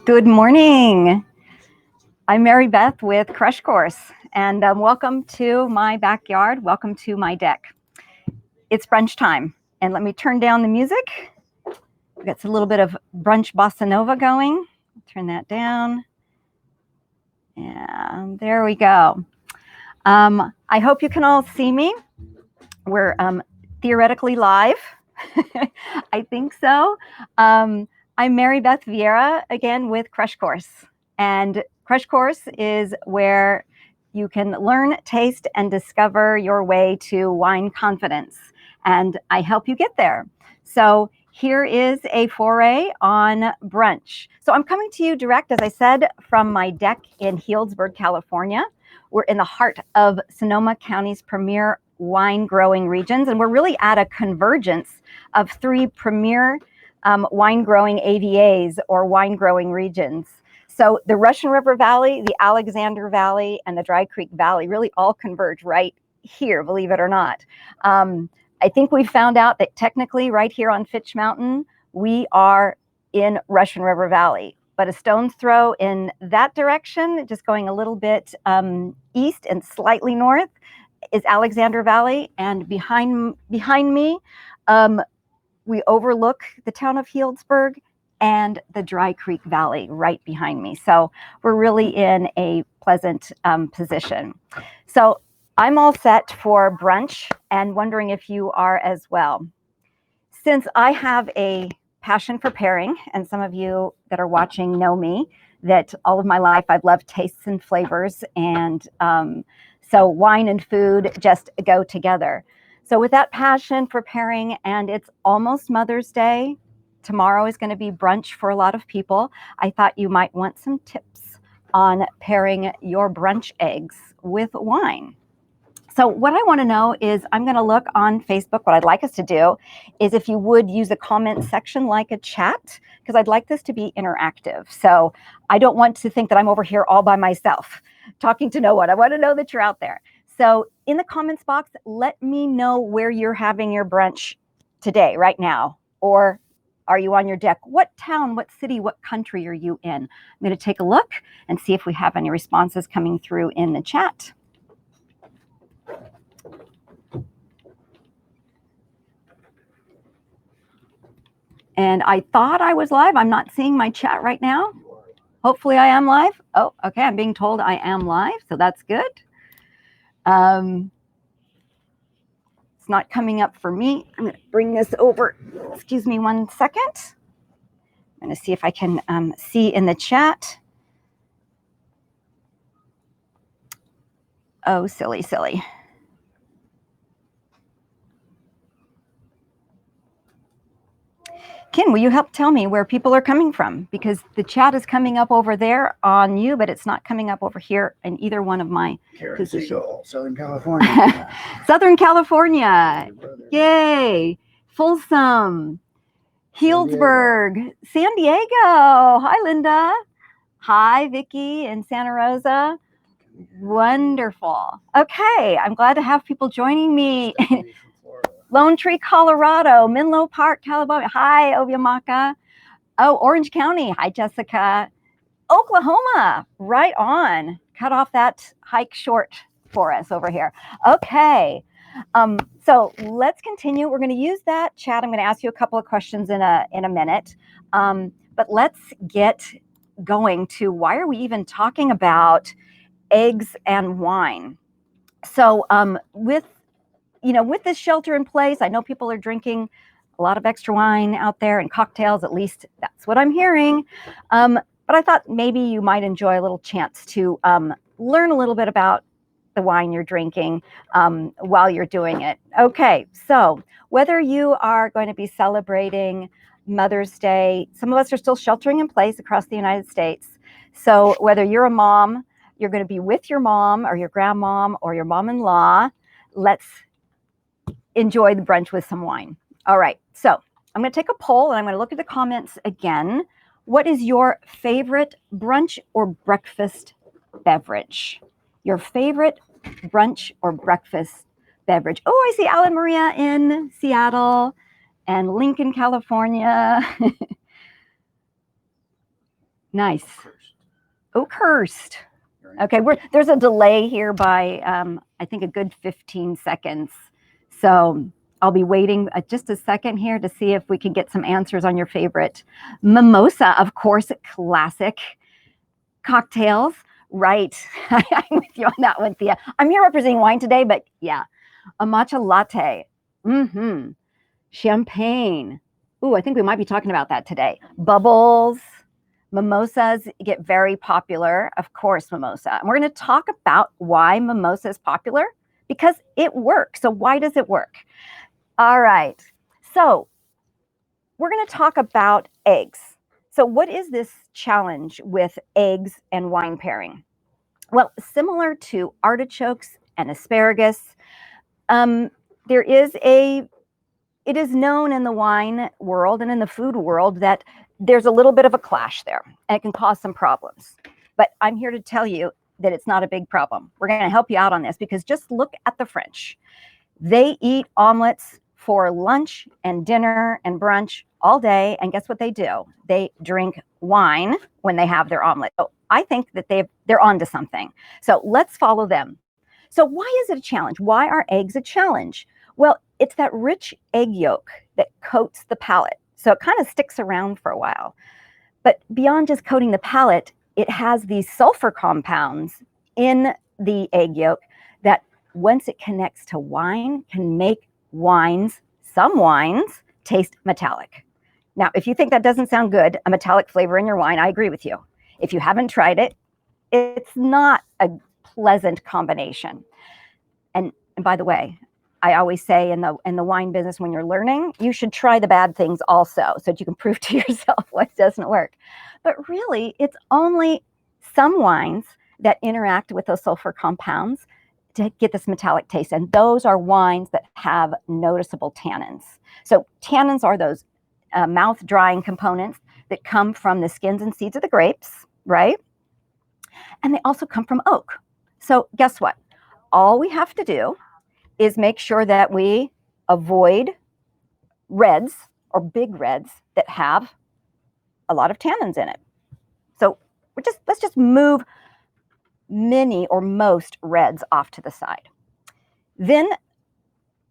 Good morning. I'm Mary Beth with Crush Course, and welcome to my backyard. Welcome to my deck. It's brunch time, and let me turn down the music. We've got a little bit of brunch bossa nova going. Turn that down. And there we go. I hope you can all see me. We're theoretically live. I think so. I'm Mary Beth Vierra, again, with Crush Course. And Crush Course is where you can learn, taste, and discover your way to wine confidence. And I help you get there. So here is a foray on brunch. So I'm coming to you direct, as I said, from my deck in Healdsburg, California. We're in the heart of Sonoma County's premier wine growing regions, and we're really at a convergence of three premier wine growing AVAs, or wine growing regions. So the Russian River Valley, the Alexander Valley, and the Dry Creek Valley really all converge right here, believe it or not. I think we found out that technically right here on Fitch Mountain, we are in Russian River Valley. But a stone's throw in that direction, just going a little bit east and slightly north, is Alexander Valley. And behind me, we overlook the town of Healdsburg and the Dry Creek Valley right behind me. So we're really in a pleasant position. So I'm all set for brunch and wondering if you are as well. Since I have a passion for pairing, and some of you that are watching know me, that all of my life I've loved tastes and flavors, and so wine and food just go together. So with that passion for pairing, and it's almost Mother's Day, tomorrow is going to be brunch for a lot of people, I thought you might want some tips on pairing your brunch eggs with wine. So what I want to know is, I'm going to look on Facebook. What I'd like us to do is, if you would use the comment section like a chat, because I'd like this to be interactive. So I don't want to think that I'm over here all by myself talking to no one. I want to know that you're out there. So in the comments box, let me know where you're having your brunch today, right now, or are you on your deck? What town, what city, what country are you in? I'm going to take a look and see if we have any responses coming through in the chat. And I thought I was live. I'm not seeing my chat right now. Hopefully I am live. Oh, okay. I'm being told I am live, so that's good. It's not coming up for me. I'm going to bring this over. Excuse me 1 second. I'm going to see if I can see in the chat. Oh, silly, silly. Ken, will you help tell me where people are coming from? Because the chat is coming up over there on you, but it's not coming up over here in either one of my positions. Southern California. Southern California. Yay. Folsom. Healdsburg. San Diego. Hi, Linda. Hi, Vicki in Santa Rosa. Wonderful. Okay, I'm glad to have people joining me. Lone Tree, Colorado, Menlo Park, California. Hi, Obiamaka. Oh, Orange County. Hi, Jessica. Oklahoma. Right on. Cut off that hike short for us over here. Okay. So let's continue. We're going to use that chat. I'm going to ask you a couple of questions in a minute. But let's get going to, why are we even talking about eggs and wine? So with this shelter in place, I know people are drinking a lot of extra wine out there and cocktails. At least that's what I'm hearing. But I thought maybe you might enjoy a little chance to learn a little bit about the wine you're drinking while you're doing it. Okay, so whether you are going to be celebrating Mother's Day, some of us are still sheltering in place across the United States. So whether you're a mom, you're going to be with your mom or your grandmom or your mom-in-law, let's enjoy the brunch with some wine. All right, so I'm going to take a poll and I'm going to look at the comments again. What is your favorite brunch or breakfast beverage? Your favorite brunch or breakfast beverage? Oh, I see Alan Maria in Seattle. and Lincoln, California. Nice. Oakhurst. Okay, there's a delay here by, I think, a good 15 seconds. So I'll be waiting just a second here to see if we can get some answers on your favorite mimosa. Of course, classic cocktails. Right. I'm with you on that one, Thea. I'm here representing wine today, but yeah, a matcha latte. Champagne. Ooh, I think we might be talking about that today. Bubbles. Mimosas get very popular, of course, mimosa. And we're going to talk about why mimosa is popular, because it works. So why does it work? All right. So we're going to talk about eggs. So what is this challenge with eggs and wine pairing? Well, similar to artichokes and asparagus, it is known in the wine world and in the food world that there's a little bit of a clash there, and it can cause some problems. But I'm here to tell you that it's not a big problem. We're going to help you out on this, because just look at the French. They eat omelets for lunch and dinner and brunch all day, and guess what they do? They drink wine when they have their omelet. So I think that they're onto something. So let's follow them. So why is it a challenge? Why are eggs a challenge? Well, it's that rich egg yolk that coats the palate. So it kind of sticks around for a while. But beyond just coating the palate, it has these sulfur compounds in the egg yolk that, once it connects to wine, can make some wines, taste metallic. Now, if you think that doesn't sound good, a metallic flavor in your wine, I agree with you. If you haven't tried it, it's not a pleasant combination. And by the way, I always say in the wine business, when you're learning, you should try the bad things also, so that you can prove to yourself what doesn't work. But really, it's only some wines that interact with those sulfur compounds to get this metallic taste. And those are wines that have noticeable tannins. So tannins are those mouth drying components that come from the skins and seeds of the grapes, right? And they also come from oak. So guess what? All we have to do is make sure that we avoid reds or big reds that have a lot of tannins in it. So let's just move many or most reds off to the side. Then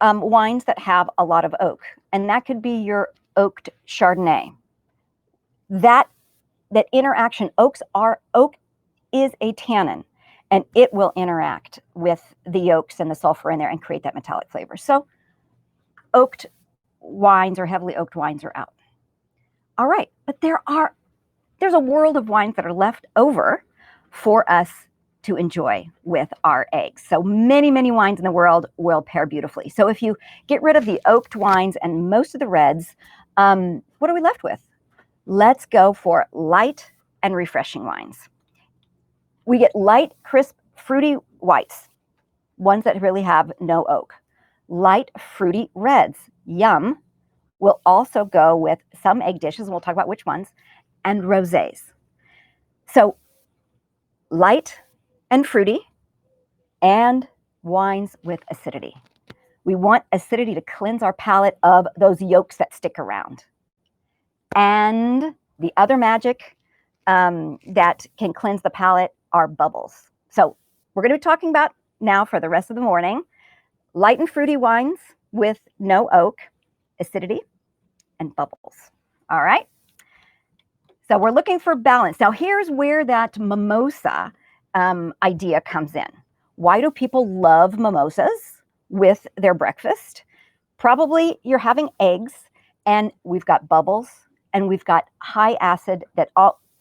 wines that have a lot of oak, and that could be your oaked Chardonnay. That interaction, oak is a tannin, and it will interact with the yolks and the sulfur in there and create that metallic flavor. So oaked wines or heavily oaked wines are out. All right, but there's a world of wines that are left over for us to enjoy with our eggs. So many, many wines in the world will pair beautifully. So if you get rid of the oaked wines and most of the reds, what are we left with? Let's go for light and refreshing wines. We get light, crisp, fruity whites, ones that really have no oak. Light, fruity reds, yum, will also go with some egg dishes, and we'll talk about which ones, and rosés. So light and fruity, and wines with acidity. We want acidity to cleanse our palate of those yolks that stick around. And the other magic that can cleanse the palate are bubbles. So we're going to be talking about now for the rest of the morning, light and fruity wines with no oak, acidity, and bubbles. All right. So we're looking for balance. Now here's where that mimosa idea comes in. Why do people love mimosas with their breakfast? Probably you're having eggs, and we've got bubbles, and we've got high acid that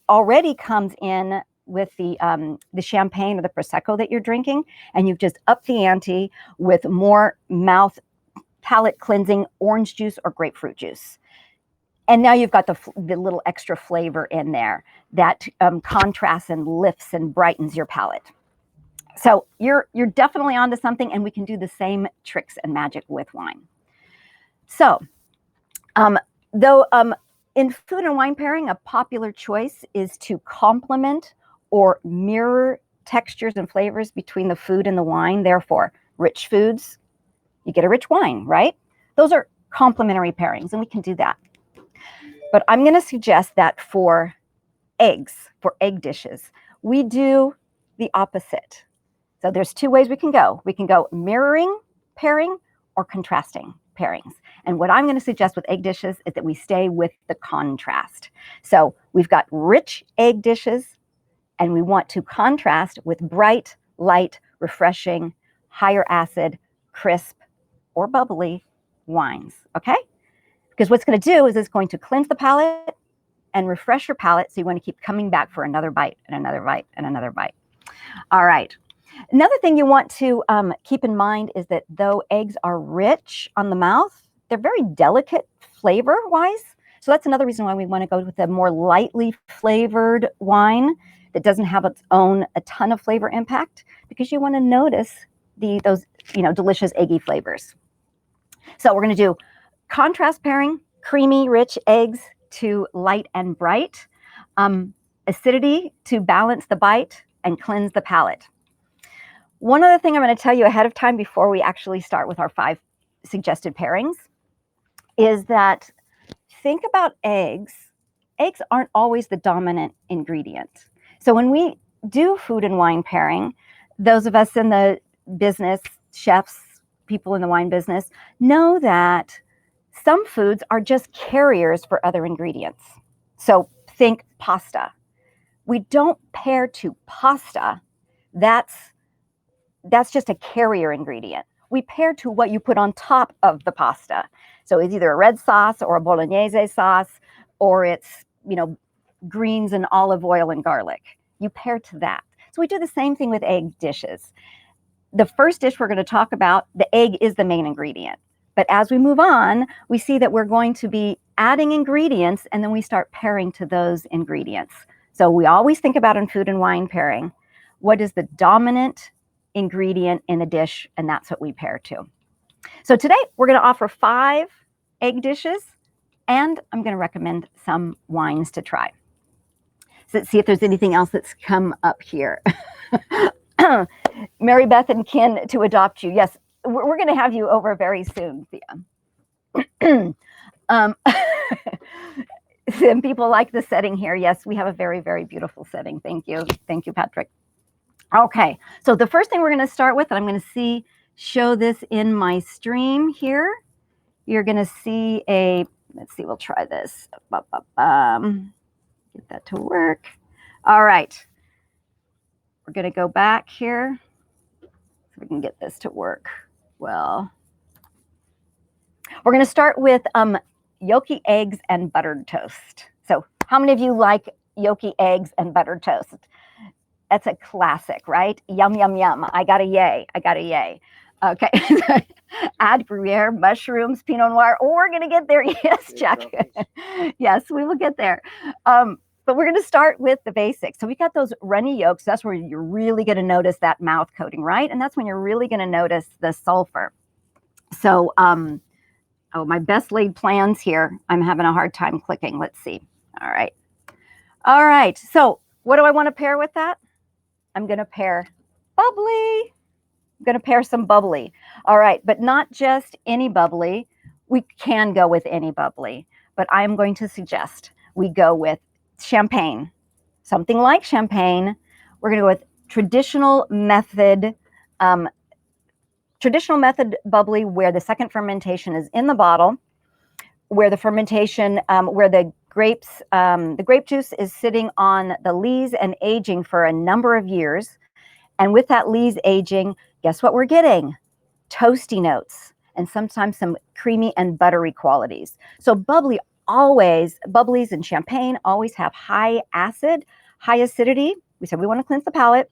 already comes in with the champagne or the prosecco that you're drinking, and you've just upped the ante with more mouth palate cleansing orange juice or grapefruit juice. And now you've got the little extra flavor in there that contrasts and lifts and brightens your palate. So you're definitely onto something, and we can do the same tricks and magic with wine. So, though in food and wine pairing, a popular choice is to complement or mirror textures and flavors between the food and the wine. Therefore, rich foods, you get a rich wine, right? Those are complementary pairings, and we can do that. But I'm going to suggest that for eggs, for egg dishes, we do the opposite. So there's two ways we can go. We can go mirroring pairing or contrasting pairings. And what I'm going to suggest with egg dishes is that we stay with the contrast. So we've got rich egg dishes, and we want to contrast with bright, light, refreshing, higher acid, crisp, or bubbly wines, okay? Because what's going to do is it's going to cleanse the palate and refresh your palate, so you want to keep coming back for another bite and another bite and another bite. All right. Another thing you want to keep in mind is that though eggs are rich on the mouth, they're very delicate flavor-wise. So that's another reason why we want to go with a more lightly flavored wine that doesn't have its own a ton of flavor impact, because you want to notice those delicious eggy flavors. So we're going to do contrast pairing, creamy, rich eggs to light and bright, acidity to balance the bite and cleanse the palate. One other thing I'm going to tell you ahead of time before we actually start with our 5 suggested pairings is that think about eggs. Eggs aren't always the dominant ingredient. So when we do food and wine pairing, those of us in the business, chefs, people in the wine business, know that some foods are just carriers for other ingredients. So think pasta. We don't pair to pasta. That's just a carrier ingredient. We pair to what you put on top of the pasta. So it's either a red sauce or a bolognese sauce, or it's, greens and olive oil and garlic. You pair to that. So we do the same thing with egg dishes. The first dish we're going to talk about, the egg is the main ingredient. But as we move on, we see that we're going to be adding ingredients, and then we start pairing to those ingredients. So we always think about in food and wine pairing, what is the dominant ingredient in the dish, and that's what we pair to. So today we're going to offer 5 egg dishes, and I'm going to recommend some wines to try. So let's see if there's anything else that's come up here. Mary Beth and Ken to adopt you. Yes, we're going to have you over very soon, Thea. Some people like the setting here. Yes, we have a very, very beautiful setting. Thank you. Thank you, Patrick. Okay, so the first thing we're going to start with, and I'm going to show this in my stream here. You're going to see let's see, we'll try this. Get that to work. All right. We're going to go back here so we can get this to work well. We're going to start with yolky eggs and buttered toast. So how many of you like yolky eggs and buttered toast? That's a classic, right? Yum, yum, yum. I got a yay. I got a yay. Okay. Add Gruyere, mushrooms, Pinot Noir. Oh, we're going to get there. Yes, Jack. Yes, we will get there. But we're going to start with the basics. So we got those runny yolks. That's where you're really going to notice that mouth coating, right? And that's when you're really going to notice the sulfur. So, my best laid plans here. I'm having a hard time clicking. Let's see. All right. All right. So what do I want to pair with that? I'm going to pair bubbly. I'm going to pair some bubbly. All right. But not just any bubbly. We can go with any bubbly. But I'm going to suggest we go with champagne. Something like champagne. We're going to go with traditional method bubbly, where the second fermentation is in the bottle, where the fermentation, where the grape juice is sitting on the lees and aging for a number of years. And with that lees aging, guess what we're getting? Toasty notes, and sometimes some creamy and buttery qualities. So bubblies and champagne always have high acid, high acidity. We said we want to cleanse the palate.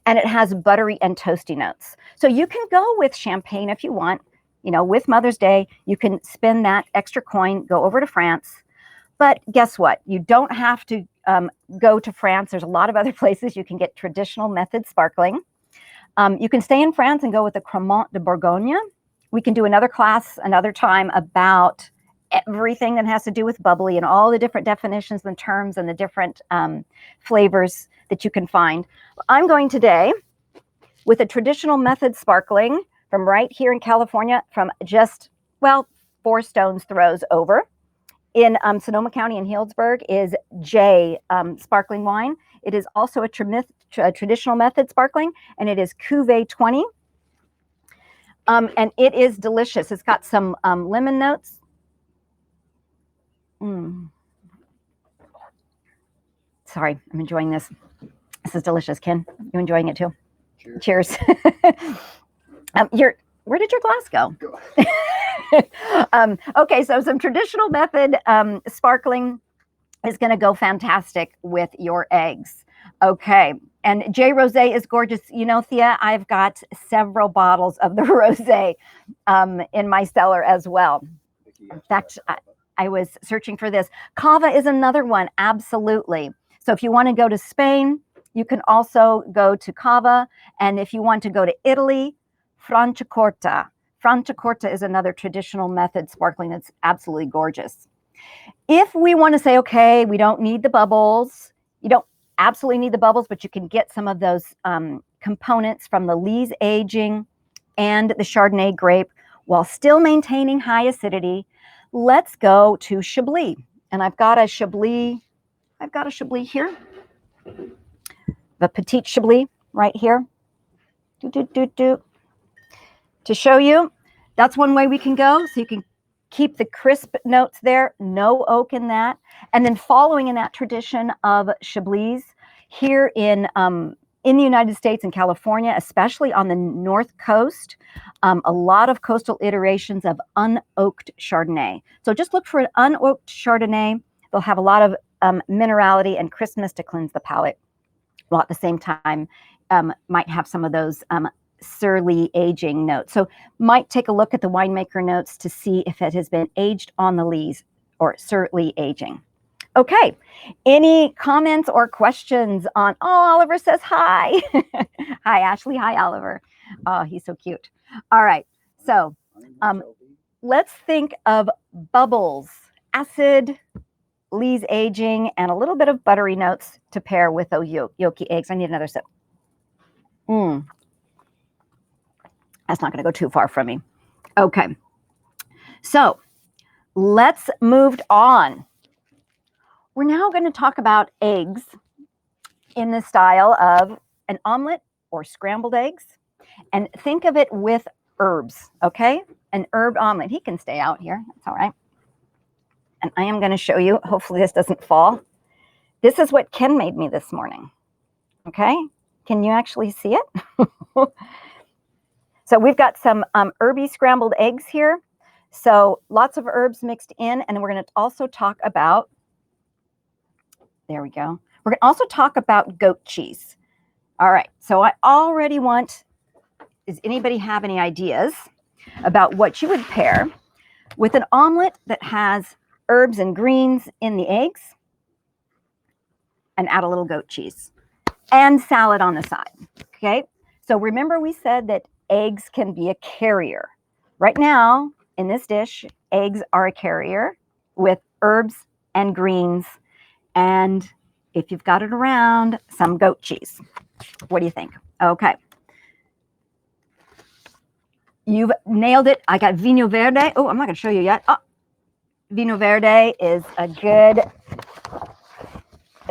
And it has buttery and toasty notes. So you can go with champagne if you want. With Mother's Day, you can spend that extra coin, go over to France. But guess what? You don't have to go to France. There's a lot of other places you can get traditional method sparkling. You can stay in France and go with the Cremant de Bourgogne. We can do another class another time about everything that has to do with bubbly and all the different definitions and terms and the different flavors that you can find. I'm going today with a traditional method sparkling from right here in California, from just, 4 stones throws over. In Sonoma County in Healdsburg is J sparkling wine. It is also a traditional method sparkling, and it is Cuvée 20. And it is delicious. It's got some lemon notes. Sorry, I'm enjoying this. This is delicious. Ken, you enjoying it too? Cheers. Where did your glass go? Okay, so some traditional method sparkling is going to go fantastic with your eggs. Okay, and J Rosé is gorgeous. You know, Thea, I've got several bottles of the rosé in my cellar as well. In fact, I was searching for this. Cava is another one, absolutely. So if you want to go to Spain, you can also go to Cava. And if you want to go to Italy, Franciacorta. Franciacorta is another traditional method sparkling that's absolutely gorgeous. If we want to say, okay, we don't need the bubbles, you don't absolutely need the bubbles, but you can get some of those components from the Lees aging and the Chardonnay grape while still maintaining high acidity, let's go to Chablis. And I've got a Chablis here, the Petit Chablis right here. To show you, that's one way we can go. So you can keep the crisp notes there, no oak in that. And then following in that tradition of Chablis here in the United States and California, especially on the North Coast, a lot of coastal iterations of unoaked Chardonnay. So just look for an unoaked Chardonnay. They'll have a lot of minerality and crispness to cleanse the palate, while at the same time might have some of those surly aging notes. So might take a look at the winemaker notes to see if it has been aged on the lees or surly aging. Okay, any comments or questions on, oh, Oliver says hi. Hi, Ashley. Hi, Oliver. Oh, he's so cute. All right, so let's think of bubbles, acid, lees aging, and a little bit of buttery notes to pair with those yolky eggs. I need another sip. That's not going to go too far from me. Okay, so let's move on. We're now going to talk about eggs in the style of an omelet or scrambled eggs. And think of it with herbs, okay? An herb omelet. He can stay out here. That's all right. And I am going to show you. Hopefully this doesn't fall. This is what Ken made me this morning. Okay? Can you actually see it? So we've got some herby scrambled eggs here. So lots of herbs mixed in. And we're going to also talk about, there we go. We're going to also talk about goat cheese. All right. So I already want, does anybody have any ideas about what you would pair with an omelet that has herbs and greens in the eggs and add a little goat cheese and salad on the side? Okay. So remember we said that eggs can be a carrier. Right now in this dish, eggs are a carrier with herbs and greens, and if you've got it around, some goat cheese. What do you think? Okay. You've nailed it. I got Vino Verde. Oh, I'm not going to show you yet. Oh, Vino Verde is a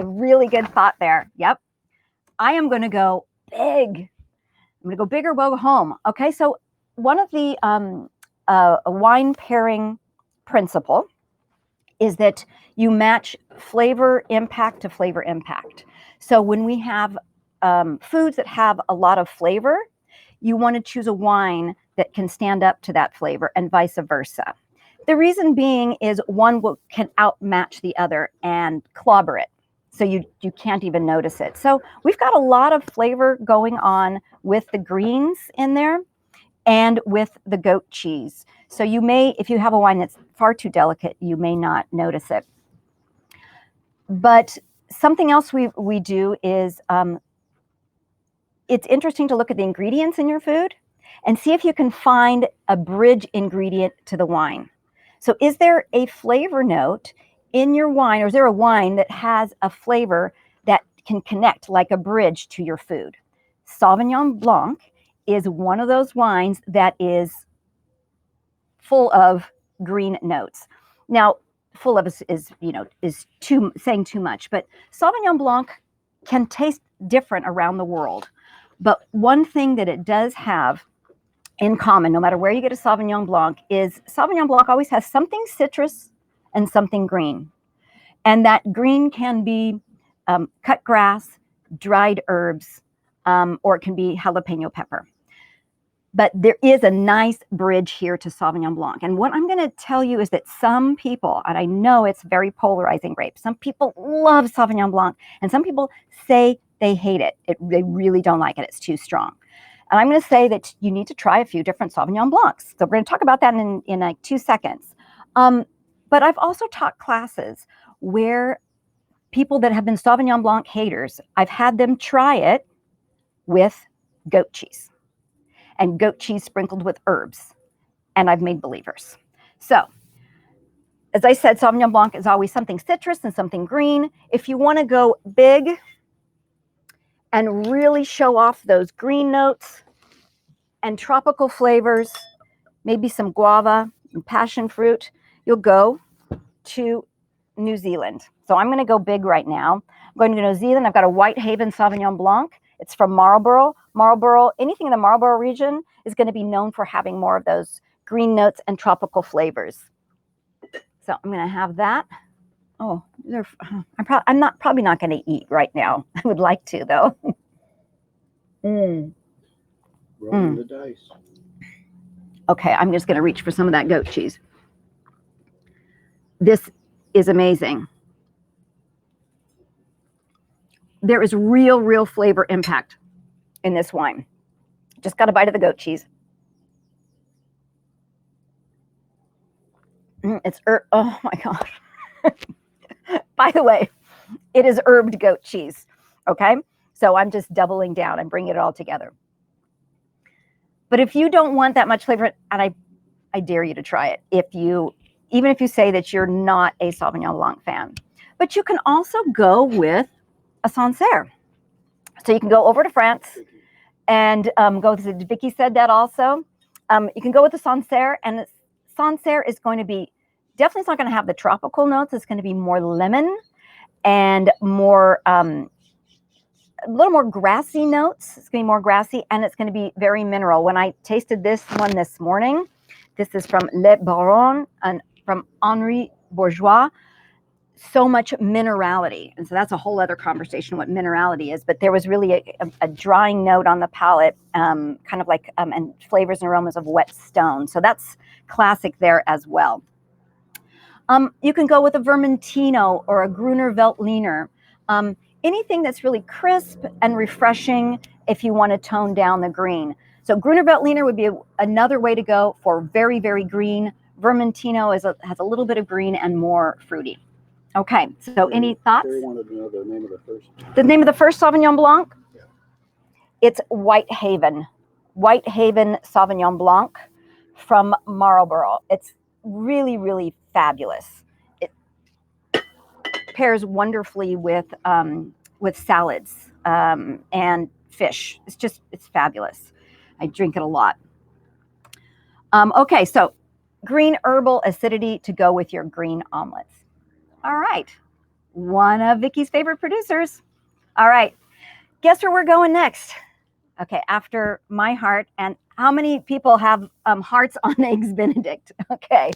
really good thought there. Yep. I am going to go big. I'm going to go big or go home. Okay, so one of the wine pairing principle is that you match flavor impact to flavor impact. So when we have foods that have a lot of flavor, you want to choose a wine that can stand up to that flavor and vice versa. The reason being is one can outmatch the other and clobber it. So you can't even notice it. So we've got a lot of flavor going on with the greens in there and with the goat cheese. So you may, if you have a wine that's far too delicate, you may not notice it. But something else we do is it's interesting to look at the ingredients in your food and see if you can find a bridge ingredient to the wine. So is there a flavor note in your wine, or is there a wine that has a flavor that can connect like a bridge to your food? Sauvignon Blanc is one of those wines that is full of green notes. Now, full of is saying too much, but Sauvignon Blanc can taste different around the world. But one thing that it does have in common, no matter where you get a Sauvignon Blanc, is Sauvignon Blanc always has something citrus and something green. And that green can be cut grass, dried herbs, or it can be jalapeno pepper. But there is a nice bridge here to Sauvignon Blanc. And what I'm going to tell you is that some people, and I know it's very polarizing grape, some people love Sauvignon Blanc, and some people say they hate it. They really don't like it. It's too strong. And I'm going to say that you need to try a few different Sauvignon Blancs. So we're going to talk about that in like 2 seconds. But I've also taught classes where people that have been Sauvignon Blanc haters, I've had them try it with goat cheese and goat cheese sprinkled with herbs. And I've made believers. So, as I said, Sauvignon Blanc is always something citrus and something green. If you want to go big and really show off those green notes and tropical flavors, maybe some guava and passion fruit, you'll go to New Zealand. So I'm going to go big right now. I'm going to New Zealand. I've got a Whitehaven Sauvignon Blanc. It's from Marlborough. Marlborough, anything in the Marlborough region is going to be known for having more of those green notes and tropical flavors. So I'm going to have that. Oh, I'm probably not going to eat right now. I would like to, though. Rolling the dice. Okay, I'm just going to reach for some of that goat cheese. This is amazing. There is real flavor impact in this wine. Just got a bite of the goat cheese. It's oh my gosh. By the way, it is herbed goat cheese. Okay, so I'm just doubling down and bringing it all together. But if you don't want that much flavor, and I dare you to try it, even if you say that you're not a Sauvignon Blanc fan. But you can also go with a Sancerre. So you can go over to France and go, Vicky said that also. You can go with the Sancerre, and Sancerre is going to be, definitely it's not going to have the tropical notes. It's going to be more lemon and more, a little more grassy notes. It's going to be more grassy, and it's going to be very mineral. When I tasted this one this morning, this is from Le Baron and from Henri Bourgeois. So much minerality. And so that's a whole other conversation what minerality is. But there was really a drying note on the palate, kind of like, and flavors and aromas of wet stone. So that's classic there as well. You can go with a Vermentino or a Gruner Veltliner. Anything that's really crisp and refreshing if you want to tone down the green. So Gruner Veltliner would be another way to go for very green. Vermentino has a little bit of green and more fruity. Okay, so any thoughts? Terry wanted to know the name of the first. The name of the first Sauvignon Blanc? Yeah. It's Whitehaven. Whitehaven Sauvignon Blanc from Marlborough. It's really fabulous. It pairs wonderfully with salads and fish. It's fabulous. I drink it a lot. Okay, so green herbal acidity to go with your green omelets. All right, one of Vicky's favorite producers. All right, guess where we're going next? Okay, after my heart, and how many people have hearts on Eggs Benedict? Okay,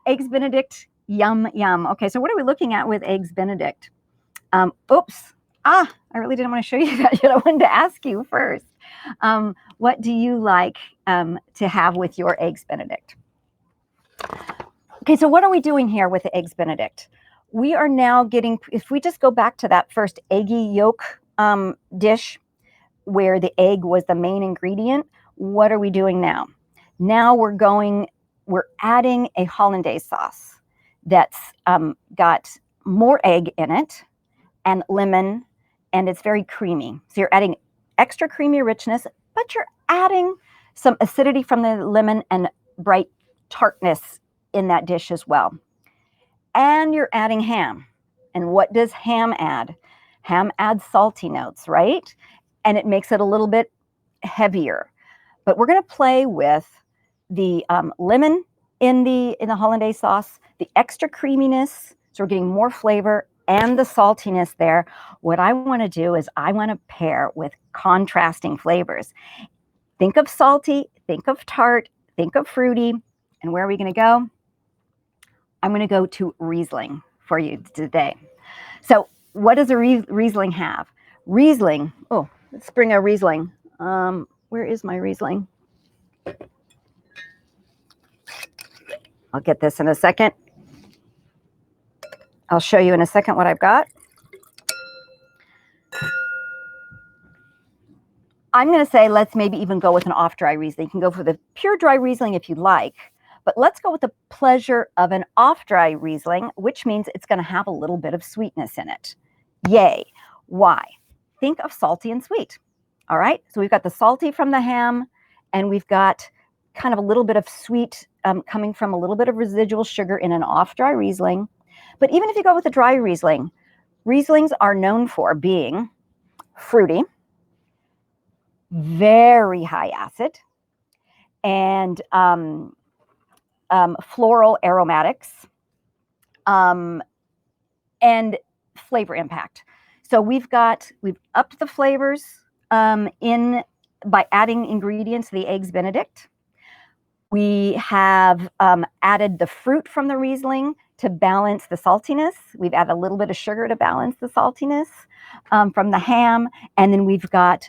Eggs Benedict, yum. Okay, so what are we looking at with Eggs Benedict? Oops, I really didn't want to show you that yet. I wanted to ask you first. What do you like to have with your Eggs Benedict? Okay, so what are we doing here with the Eggs Benedict? We are now getting, if we just go back to that first eggy yolk dish where the egg was the main ingredient, what are we doing now? Now we're adding a hollandaise sauce that's got more egg in it and lemon, and it's very creamy. So you're adding extra creamy richness, but you're adding some acidity from the lemon and bright tartness in that dish as well. And you're adding ham. And what does ham add? Ham adds salty notes, right? And it makes it a little bit heavier. But we're going to play with the lemon in the hollandaise sauce, the extra creaminess, so we're getting more flavor and the saltiness there. What I want to do is I want to pair with contrasting flavors. Think of salty, think of tart, think of fruity, and where are we going to go? I'm going to go to Riesling for you today. So what does a Riesling have? Riesling, oh, let's bring a Riesling. Where is my Riesling? I'll get this in a second. I'll show you in a second what I've got. I'm going to say let's maybe even go with an off-dry Riesling. You can go for the pure dry Riesling if you like, but let's go with the pleasure of an off-dry Riesling, which means it's going to have a little bit of sweetness in it. Yay. Why? Think of salty and sweet. All right, so we've got the salty from the ham, and we've got kind of a little bit of sweet coming from a little bit of residual sugar in an off-dry Riesling. But even if you go with a dry Riesling, Rieslings are known for being fruity, very high acid, and floral aromatics, and flavor impact. So we've upped the flavors in by adding ingredients to the eggs Benedict. We have added the fruit from the Riesling to balance the saltiness. We've added a little bit of sugar to balance the saltiness from the ham, and then we've got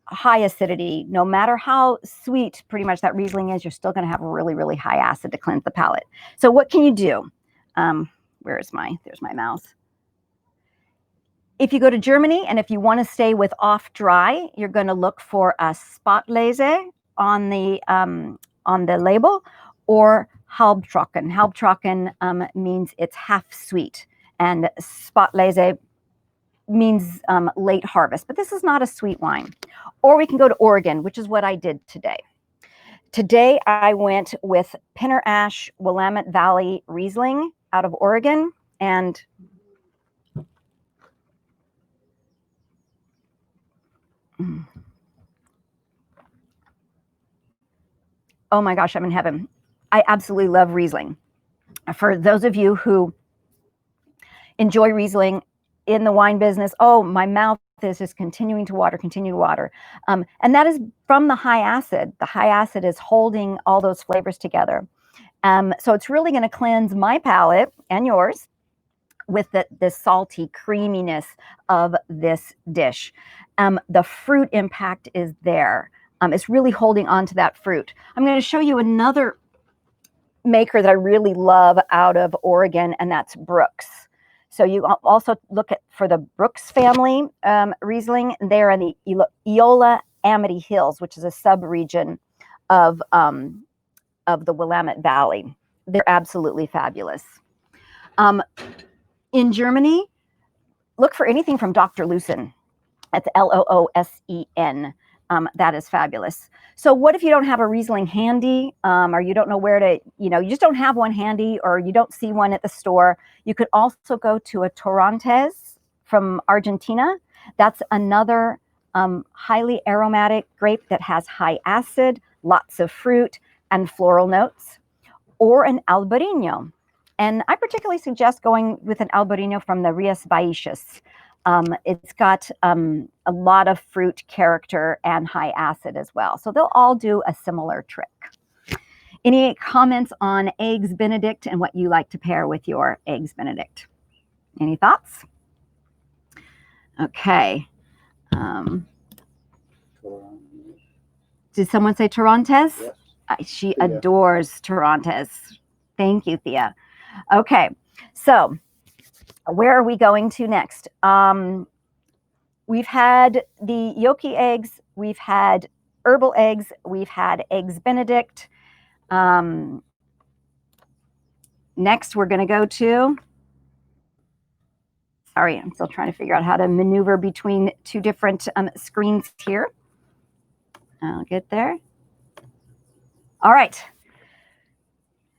high acidity. No matter how sweet pretty much that Riesling is, you're still going to have really, really high acid to cleanse the palate. So what can you do? There's my mouse. If you go to Germany and if you want to stay with off-dry, you're going to look for a Spatlese on the label, or Halbtrocken. Halbtrocken means it's half sweet, and Spatlese means late harvest, but this is not a sweet wine. Or we can go to Oregon, which is what I did today. Today I went with Pinner Ash Willamette Valley Riesling out of Oregon, and oh my gosh, I'm in heaven. I absolutely love Riesling. For those of you who enjoy Riesling in the wine business, oh, my mouth is just continue to water. And that is from the high acid. The high acid is holding all those flavors together. So it's really going to cleanse my palate and yours with the salty creaminess of this dish. The fruit impact is there. It's really holding on to that fruit. I'm going to show you another maker that I really love out of Oregon, and that's Brooks. So you also look for the Brooks family Riesling. They're in the Eola Amity Hills, which is a sub-region of the Willamette Valley. They're absolutely fabulous. In Germany, look for anything from Dr. Loosen. That's Loosen. That is fabulous. So what if you don't have a Riesling handy, or you don't know where to, you just don't have one handy, or you don't see one at the store? You could also go to a Torrontés from Argentina. That's another highly aromatic grape that has high acid, lots of fruit, and floral notes, or an Albarino. And I particularly suggest going with an Albarino from the Rías Baixas. It's got a lot of fruit character and high acid as well. So they'll all do a similar trick. Any comments on Eggs Benedict and what you like to pair with your Eggs Benedict? Any thoughts? Okay. Did someone say Torrontés? Yes. She adores Torrontés. Thank you, Thea. Okay, so where are we going to next? We've had the yolky eggs, we've had herbal eggs, we've had Eggs Benedict. Next, we're going to go to, sorry, I'm still trying to figure out how to maneuver between two different screens here. I'll get there. All right.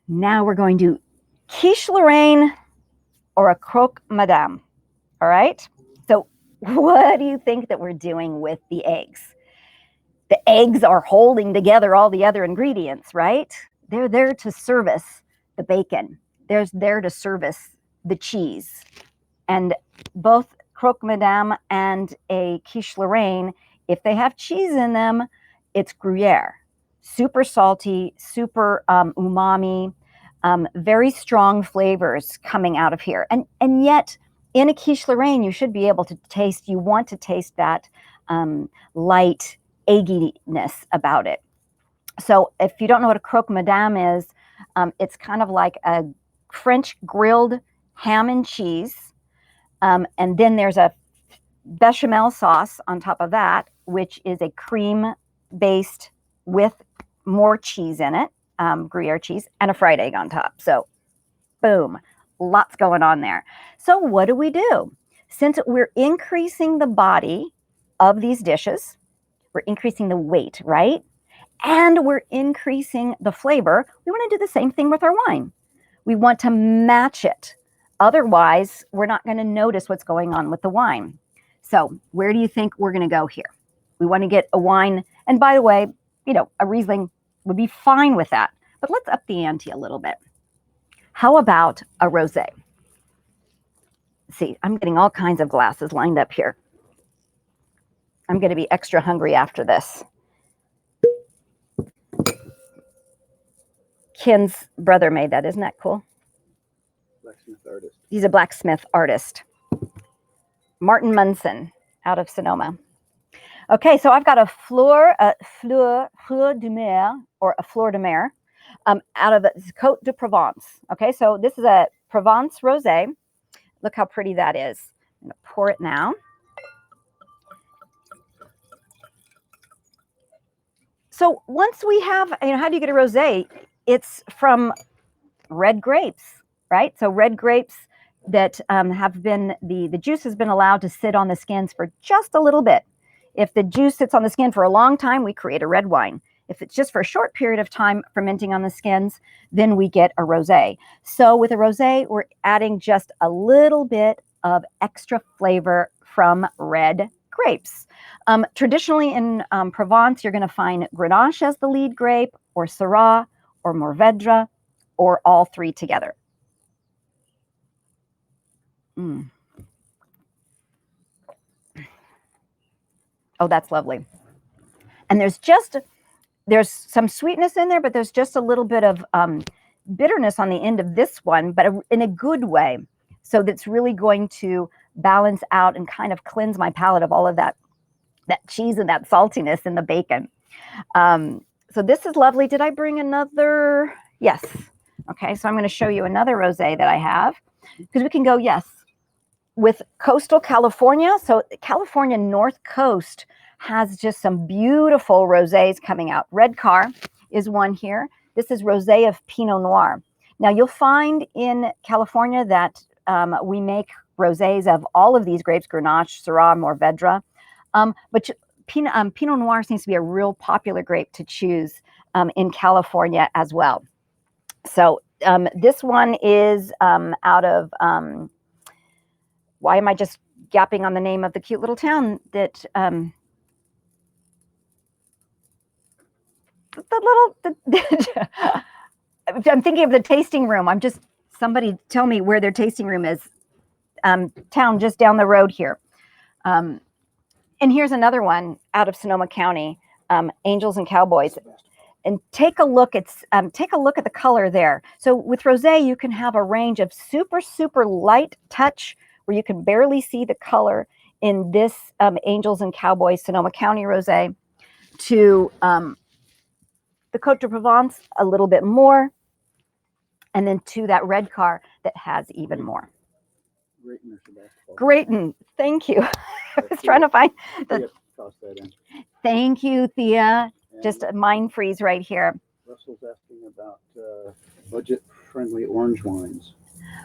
Now we're going to quiche Lorraine or a croque madame. All right. So what do you think that we're doing with the eggs? The eggs are holding together all the other ingredients, right? They're there to service the bacon. They're there to service the cheese. And both Croque Madame and a Quiche Lorraine, if they have cheese in them, it's Gruyere. Super salty, super umami, very strong flavors coming out of here. And yet, in a Quiche Lorraine, you should be able to taste, you want to taste that light egginess about it. So if you don't know what a Croque Madame is, it's kind of like a French grilled ham and cheese. And then there's a bechamel sauce on top of that, which is a cream based with more cheese in it, Gruyere cheese, and a fried egg on top. So boom, lots going on there. So what do? Since we're increasing the body of these dishes, we're increasing the weight, right? And we're increasing the flavor. We want to do the same thing with our wine. We want to match it. Otherwise, we're not going to notice what's going on with the wine. So where do you think we're going to go here? We want to get a wine. And by the way, a Riesling would be fine with that. But let's up the ante a little bit. How about a rosé? See, I'm getting all kinds of glasses lined up here. I'm going to be extra hungry after this. Ken's brother made that. Isn't that cool? Blacksmith artist. He's a blacksmith artist. Martin Munson out of Sonoma. Okay, so I've got a fleur de mer, or a fleur de mer, out of Côte de Provence. Okay, so this is a Provence rosé. Look how pretty that is. I'm going to pour it now. So once we have, how do you get a rosé? It's from red grapes, right? So red grapes that have been, the juice has been allowed to sit on the skins for just a little bit. If the juice sits on the skin for a long time, we create a red wine. If it's just for a short period of time fermenting on the skins, then we get a rosé. So with a rosé, we're adding just a little bit of extra flavor from red grapes. Traditionally in Provence, you're going to find Grenache as the lead grape, or Syrah, or Mourvedre, or all three together. Oh, that's lovely. And there's some sweetness in there, but there's just a little bit of bitterness on the end of this one, but in a good way. So that's really going to balance out and kind of cleanse my palate of all of that cheese and that saltiness in the bacon. So this is lovely. Did I bring another? Yes. Okay, so I'm going to show you another rosé that I have, because we can go, yes, with coastal California. So California North Coast has just some beautiful rosés coming out. Red Car is one here. This is rosé of Pinot Noir. Now you'll find in California that we make rosés of all of these grapes, Grenache, Syrah, Mourvedre. But Pinot Noir seems to be a real popular grape to choose in California as well. So this one is out of, why am I just gapping on the name of the cute little town that, I'm thinking of the tasting room. Somebody tell me where their tasting room is. Town just down the road here. And here's another one out of Sonoma County, Angels and Cowboys. And take a look at the color there. So with rosé, you can have a range of super, super light touch where you can barely see the color in this Angels and Cowboys Sonoma County rosé, to the Côte de Provence a little bit more, and then to that Red Car that has even more. Grayton, thank you. I was trying to find the. Thank you, Thea. Just a mind freeze right here. Russell's asking about budget-friendly orange wines.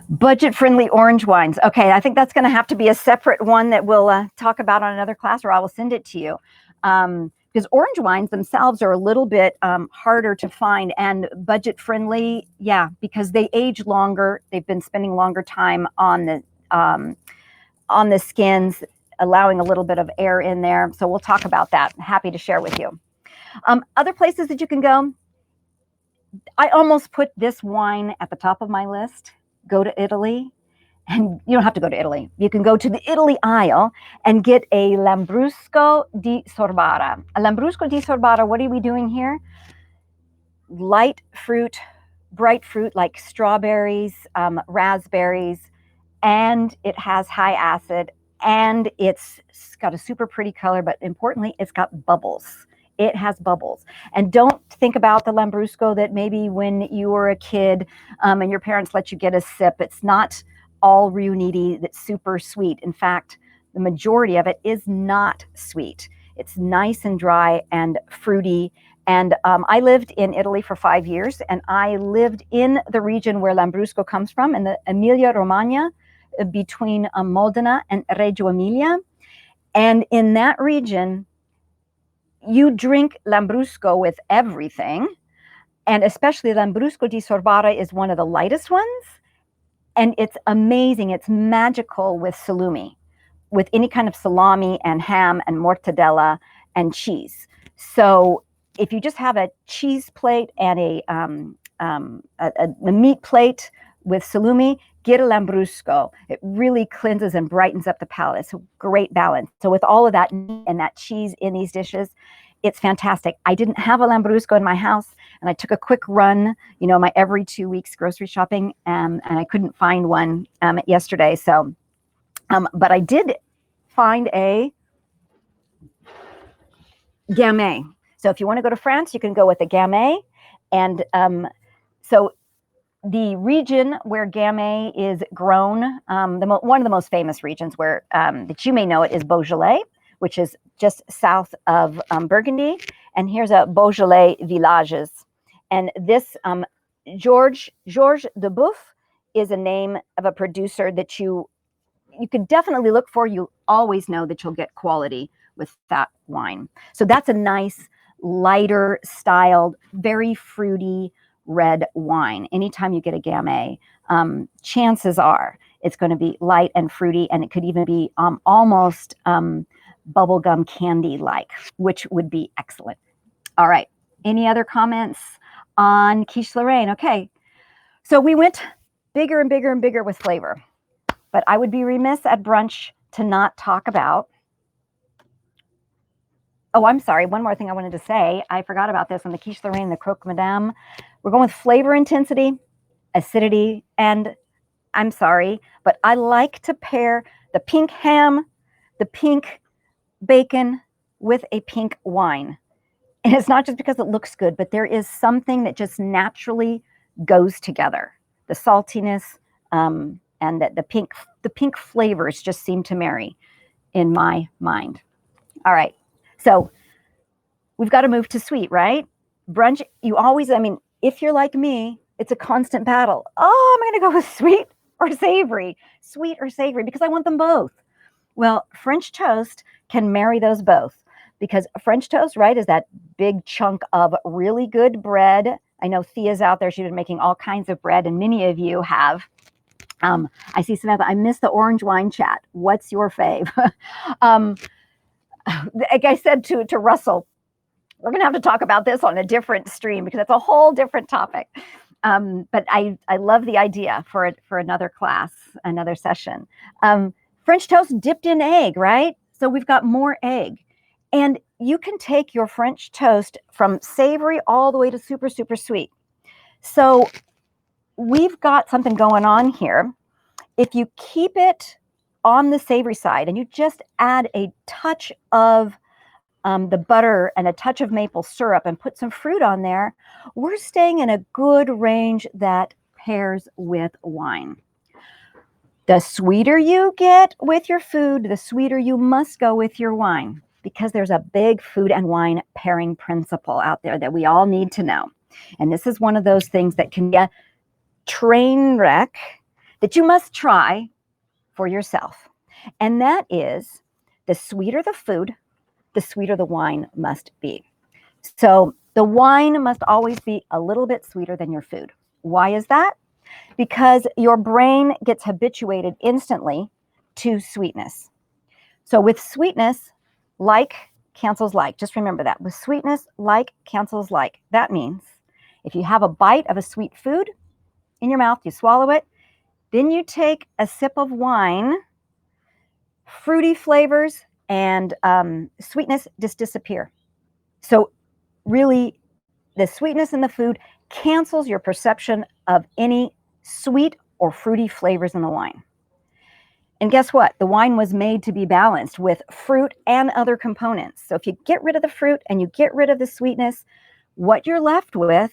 Budget-friendly orange wines. Okay, I think that's going to have to be a separate one that we'll talk about on another class, or I will send it to you. Because orange wines themselves are a little bit harder to find, and budget-friendly, yeah, because they age longer. They've been spending longer time on the skins, allowing a little bit of air in there. So we'll talk about that. Happy to share with you. Other places that you can go, I almost put this wine at the top of my list. Go to Italy. And you don't have to go to Italy. You can go to the Italy aisle and get a Lambrusco di Sorbara. A Lambrusco di Sorbara, what are we doing here? Light fruit, bright fruit like strawberries, raspberries, and it has high acid, and it's got a super pretty color, but importantly, it's got bubbles. It has bubbles. And don't think about the Lambrusco that maybe when you were a kid and your parents let you get a sip. It's not all Riuniti that's super sweet. In fact, the majority of it is not sweet. It's nice and dry and fruity. And I lived in Italy for 5 years, and I lived in the region where Lambrusco comes from, in the Emilia-Romagna, between Modena and Reggio Emilia. And in that region, you drink Lambrusco with everything. And especially Lambrusco di Sorbara is one of the lightest ones. And it's amazing. It's magical with salumi, with any kind of salami and ham and mortadella and cheese. So if you just have a cheese plate and a meat plate with salumi, get a Lambrusco. It really cleanses and brightens up the palate. It's a great balance. So with all of that meat and that cheese in these dishes, it's fantastic. I didn't have a Lambrusco in my house, and I took a quick run, my every 2 weeks grocery shopping, and I couldn't find one yesterday. So, but I did find a Gamay. So if you want to go to France, you can go with a Gamay. And so the region where Gamay is grown, one of the most famous regions where that you may know it is Beaujolais, which is just south of Burgundy. And here's a Beaujolais villages. And this Georges Duboeuf is a name of a producer that you could definitely look for. You always know that you'll get quality with that wine. So that's a nice, lighter styled, very fruity red wine. Anytime you get a Gamay, chances are it's going to be light and fruity, and it could even be almost bubblegum candy-like, which would be excellent. All right. Any other comments on Quiche Lorraine? Okay. So we went bigger and bigger and bigger with flavor. But I would be remiss at brunch to not talk about. Oh, I'm sorry. One more thing I wanted to say. I forgot about this on the Quiche Lorraine and the Croque Madame. We're going with flavor intensity, acidity, and I'm sorry, but I like to pair the pink ham, the pink bacon with a pink wine. And it's not just because it looks good, but there is something that just naturally goes together. The saltiness, and the pink flavors just seem to marry in my mind. All right, so we've got to move to sweet, right? Brunch, you always, if you're like me, it's a constant battle. Oh, am I going to go with sweet or savory? Sweet or savory, because I want them both. Well, French toast can marry those both, because French toast, right, is that big chunk of really good bread. I know Thea's out there. She's been making all kinds of bread, and many of you have. I see Samantha, I missed the orange wine chat. What's your fave? Like I said to Russell, we're going to have to talk about this on a different stream because it's a whole different topic. But I love the idea for another class, another session. French toast dipped in egg, right? So we've got more egg. And you can take your French toast from savory all the way to super, super sweet. So we've got something going on here. If you keep it on the savory side and you just add a touch of the butter and a touch of maple syrup and put some fruit on there, we're staying in a good range that pairs with wine. The sweeter you get with your food, the sweeter you must go with your wine, because there's a big food and wine pairing principle out there that we all need to know. And this is one of those things that can be a train wreck that you must try for yourself. And that is, the sweeter the food, the sweeter the wine must be. So the wine must always be a little bit sweeter than your food. Why is that? Because your brain gets habituated instantly to sweetness. So with sweetness, like cancels like. Just remember that. With sweetness, like cancels like. That means If you have a bite of a sweet food in your mouth, you swallow it, then you take a sip of wine, fruity flavors and sweetness just disappear. So really, the sweetness in the food cancels your perception of any sweet or fruity flavors in the wine. And guess what? The wine was made to be balanced with fruit and other components. So if you get rid of the fruit and you get rid of the sweetness, what you're left with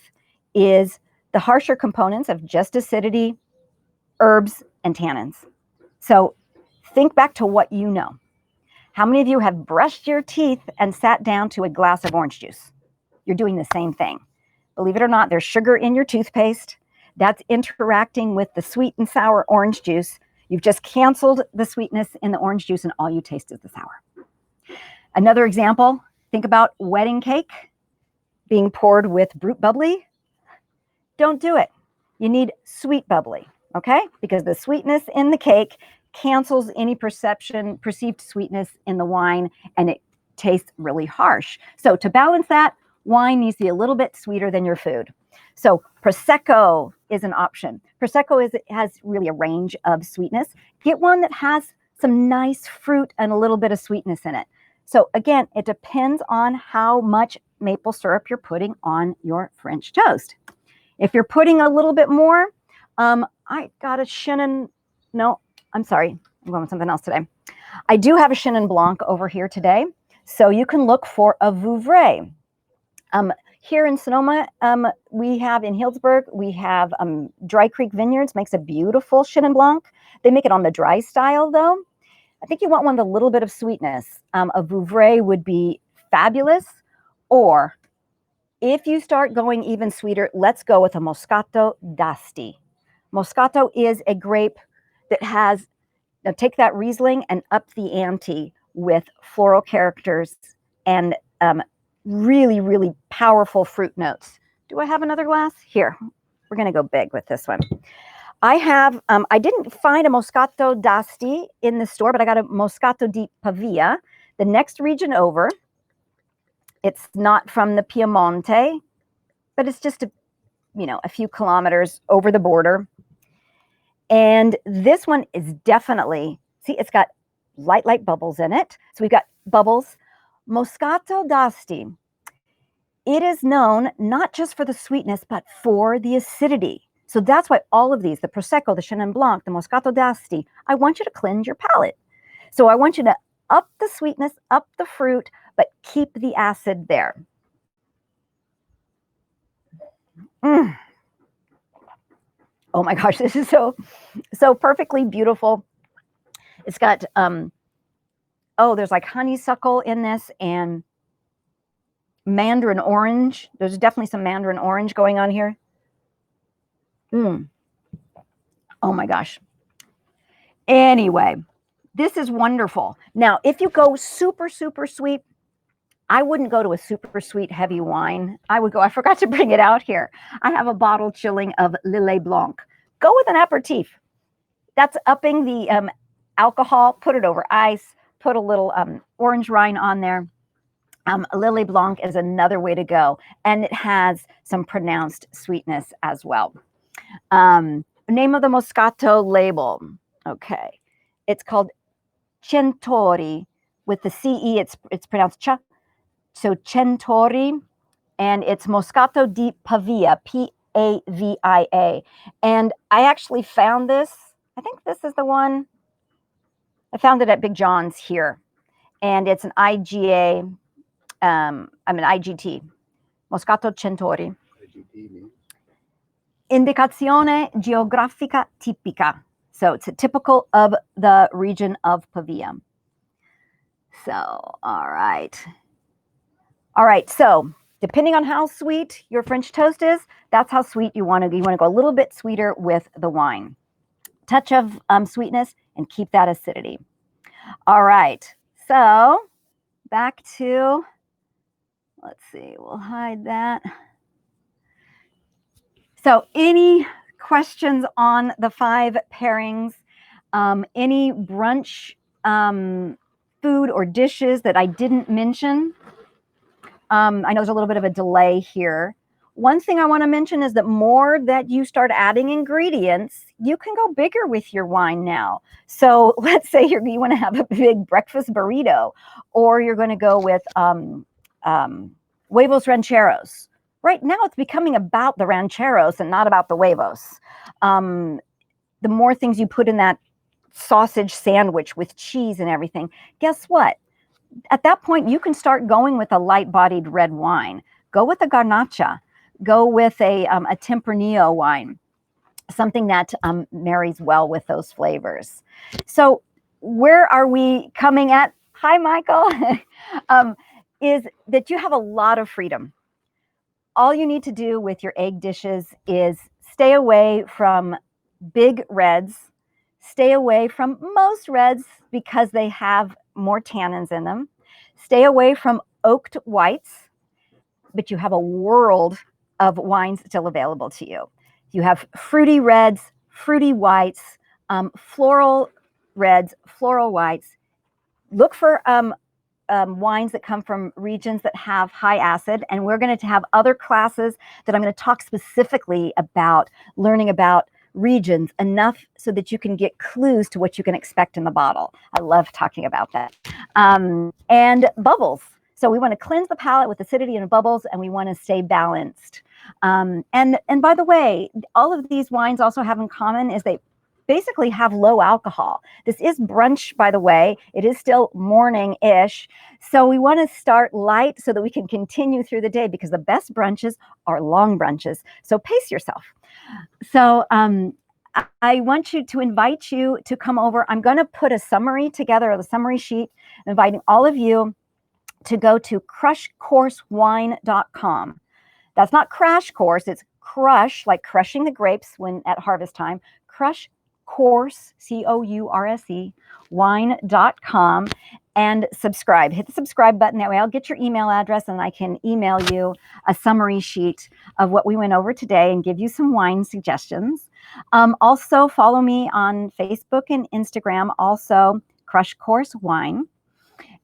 is the harsher components of just acidity, herbs, and tannins. So think back to what you know. How many of you have brushed your teeth and sat down to a glass of orange juice? You're doing the same thing. Believe it or not, there's sugar in your toothpaste. That's interacting with the sweet and sour orange juice. You've just canceled the sweetness in the orange juice and all you taste is the sour. Another example, think about wedding cake being poured with Brut bubbly. Don't do it. You need sweet bubbly, okay? Because the sweetness in the cake cancels any perceived sweetness in the wine, and it tastes really harsh. So to balance that, wine needs to be a little bit sweeter than your food. So Prosecco is an option. Prosecco has really a range of sweetness. Get one that has some nice fruit and a little bit of sweetness in it. So again, it depends on how much maple syrup you're putting on your French toast. If you're putting a little bit more, I got a Chenin, no, I'm sorry, I'm going with something else today. I do have a Chenin Blanc over here today, so you can look for a Vouvray. Here in Sonoma, we have in Healdsburg, we have Dry Creek Vineyards, makes a beautiful Chenin Blanc. They make it on the dry style though. I think you want one with a little bit of sweetness. A Vouvray would be fabulous, or if you start going even sweeter, let's go with a Moscato d'Asti. Moscato is a grape that has, now take that Riesling and up the ante with floral characters and really, really powerful fruit notes. Do I have another glass? Here, we're going to go big with this one. I have, I didn't find a Moscato d'Asti in the store, but I got a Moscato di Pavia, the next region over. It's not from the Piemonte, but it's just a few kilometers over the border. And this one is definitely, see, it's got light bubbles in it. So we've got bubbles. Moscato d'Asti, it is known not just for the sweetness, but for the acidity. So that's why all of these, the Prosecco, the Chenin Blanc, the Moscato d'Asti, I want you to cleanse your palate. So I want you to up the sweetness, up the fruit, but keep the acid there. Oh my gosh, this is so perfectly beautiful. It's got, there's like honeysuckle in this and mandarin orange. There's definitely some mandarin orange going on here. Oh my gosh. Anyway, this is wonderful. Now, if you go super, super sweet, I wouldn't go to a super sweet heavy wine. I forgot to bring it out here. I have a bottle chilling of Lillet Blanc. Go with an aperitif. That's upping the alcohol, put it over ice, put a little orange rind on there. Lillet Blanc is another way to go, and it has some pronounced sweetness as well. Name of the Moscato label. Okay. It's called Centori. With the CE, it's pronounced Ch. So Centori, and it's Moscato di Pavia, Pavia. And I actually found this. I think this is the one. I found it at Big John's here. And it's an IGA, IGT, Moscato Centori. IGT means? Indicazione geografica tipica. So it's typical of the region of Pavia. So, all right. All right, so depending on how sweet your French toast is, that's how sweet you want to go. You want to go a little bit sweeter with the wine. Touch of sweetness and keep that acidity. All right, so back to, let's see, we'll hide that. So any questions on the 5 pairings? Any brunch food or dishes that I didn't mention? I know there's a little bit of a delay here. One thing I want to mention is that more that you start adding ingredients, you can go bigger with your wine now. So let's say you want to have a big breakfast burrito, or you're going to go with huevos rancheros. Right now, it's becoming about the rancheros and not about the huevos. The more things you put in that sausage sandwich with cheese and everything, guess what? At that point, you can start going with a light-bodied red wine. Go with a garnacha. Go with a Tempranillo wine, something that marries well with those flavors. So where are we coming at? Hi, Michael. Is that you have a lot of freedom. All you need to do with your egg dishes is stay away from big reds, stay away from most reds because they have more tannins in them, stay away from oaked whites, but you have a world of wines still available to you. You have fruity reds, fruity whites, floral reds, floral whites. Look for wines that come from regions that have high acid, and we're going to have other classes that I'm going to talk specifically about learning about regions enough so that you can get clues to what you can expect in the bottle. I love talking about that. And bubbles. So we want to cleanse the palate with acidity and bubbles, and we want to stay balanced. And by the way, all of these wines also have in common is they basically have low alcohol. This is brunch, by the way. It is still morning-ish. So we want to start light so that we can continue through the day, because the best brunches are long brunches. So pace yourself. So I want to invite you to come over. I'm going to put a summary together, or the summary sheet, inviting all of you to go to crushcoursewine.com. That's not crash course, it's crush, like crushing the grapes when at harvest time. Crush course, COURSE, wine.com, and subscribe. Hit the subscribe button. That way I'll get your email address and I can email you a summary sheet of what we went over today and give you some wine suggestions. Also, follow me on Facebook and Instagram, also Crush Course Wine.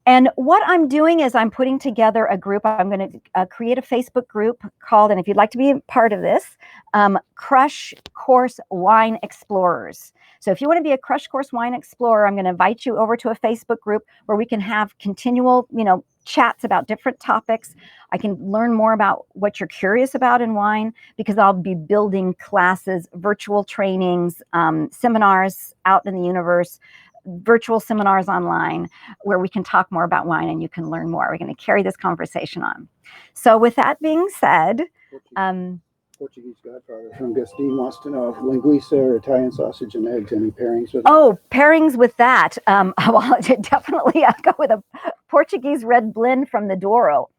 And what I'm doing is I'm putting together a group. I'm going to create a Facebook group called, and if you'd like to be a part of this, Crush Course Wine Explorers. So if you want to be a Crush Course Wine Explorer, I'm going to invite you over to a Facebook group where we can have continual, chats about different topics. I can learn more about what you're curious about in wine, because I'll be building classes, virtual trainings, seminars out in the universe, virtual seminars online where we can talk more about wine and you can learn more. We're going to carry this conversation on. So with that being said, Portuguese Godfather from Gustine wants to know if linguiça or Italian sausage and eggs, any pairings with it? Oh, pairings with that. Well, definitely I'll go with a Portuguese red blend from the Douro.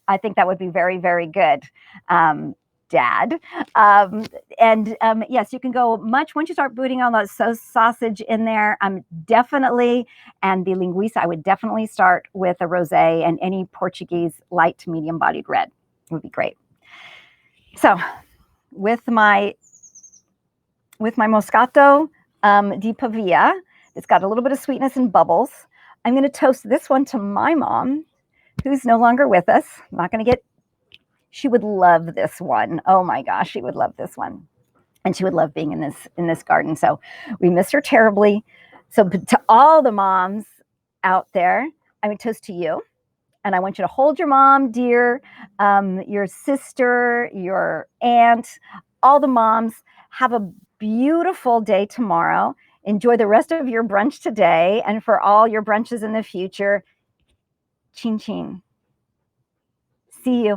I think that would be very, very good. Dad. Yes, you can go much once you start putting on that sausage in there. Definitely, and the linguiça, I would definitely start with a rosé, and any Portuguese light to medium bodied red would be great. So with my Moscato di Pavia, it's got a little bit of sweetness and bubbles. I'm going to toast this one to my mom, who's no longer with us. I'm not going to get. She would love this one. Oh my gosh, she would love this one. And she would love being in this garden. So we miss her terribly. So to all the moms out there, I would toast to you. And I want you to hold your mom dear, your sister, your aunt, all the moms. Have a beautiful day tomorrow. Enjoy the rest of your brunch today. And for all your brunches in the future, chin chin. See you.